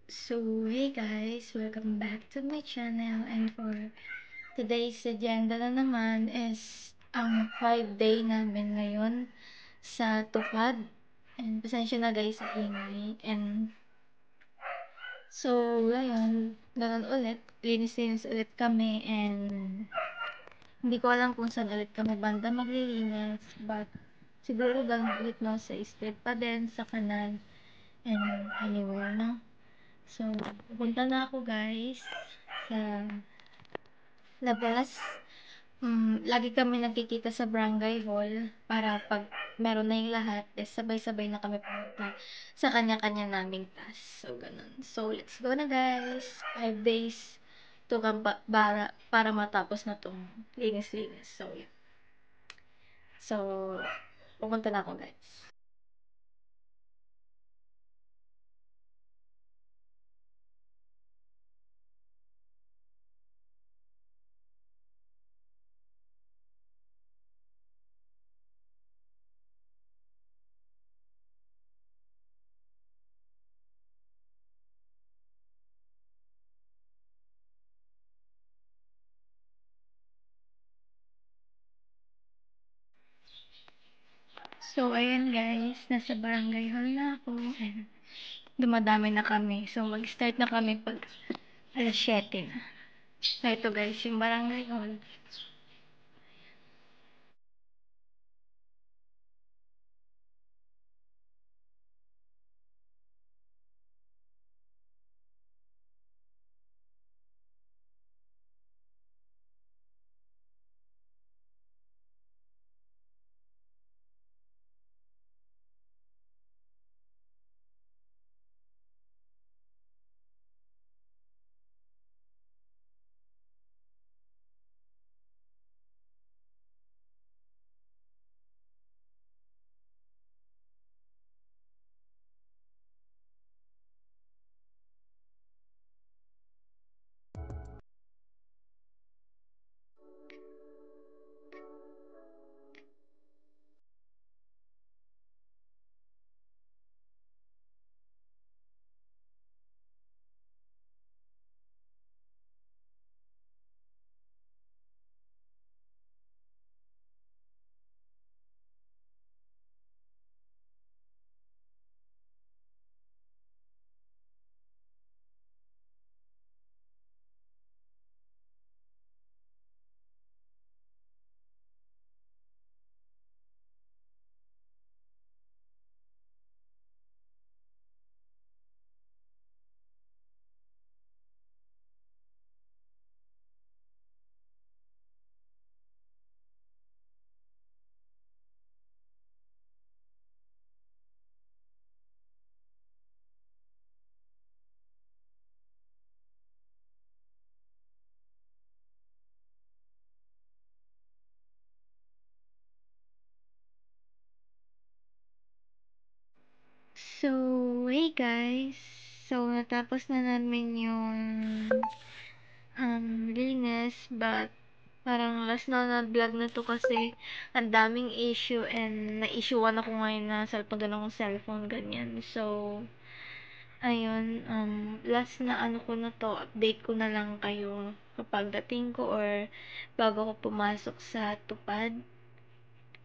Hey guys, welcome back to my channel, and for today's agenda na naman is ang 5 day namin ngayon sa Tupad. And pasensya na guys sa ingay. And ngayon, ganun ulit, linis-linis ulit kami, and hindi ko alam kung saan ulit kami banda maglilinis, but siguro ganun ulit no, sa street pa din, sa kanal, and anywhere no. Pupunta na ako guys sa labas. Lagi kami nagkikita sa barangay hall para 'pag meron na yung lahat, sabay-sabay na kami pumunta sa kanya-kanya naming task. Gano'n. Let's go na guys. 5 days to para matapos na 'tong linis-linis. Yeah. So, pupunta na ako guys. Ayan guys, nasa barangay hall na ako, and dumadami na kami. Mag-start na kami 'pag 7:00 na. Ito guys, yung barangay hall. Hey guys. Natapos na namin yung linis, but parang last na vlog na to kasi ang daming issue, and na-issuean ako ngayon na cellphone, ganun cellphone, ganyan. Ayun, last na ano ko na to, update ko na lang kayo kapag dating ko or bago ko pumasok sa Tupad.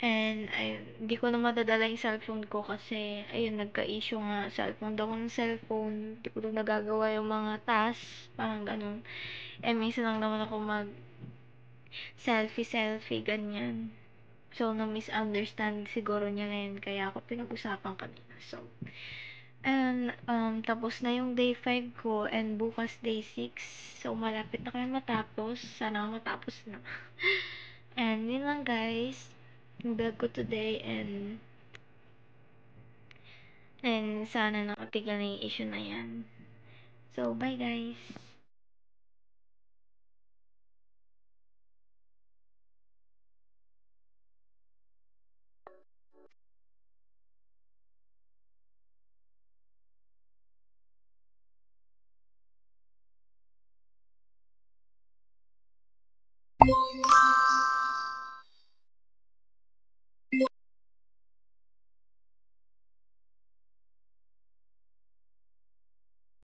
And ayun, hindi ko na madadala yung cellphone ko kasi ayun, nagka-issue nga, cellphone daw ng cellphone, hindi ko na nagagawa yung mga task, parang ganun. Minsan lang naman ako mag selfie ganyan. Na-misunderstand siguro niya na yun, kaya ako pinag-usapan kanina. And tapos na yung day 5 ko, and bukas day 6. Malapit na kami matapos. Sana matapos na. And yun lang guys, yung vlog ko today, and sana nakatigil na yung issue na yan. Bye guys!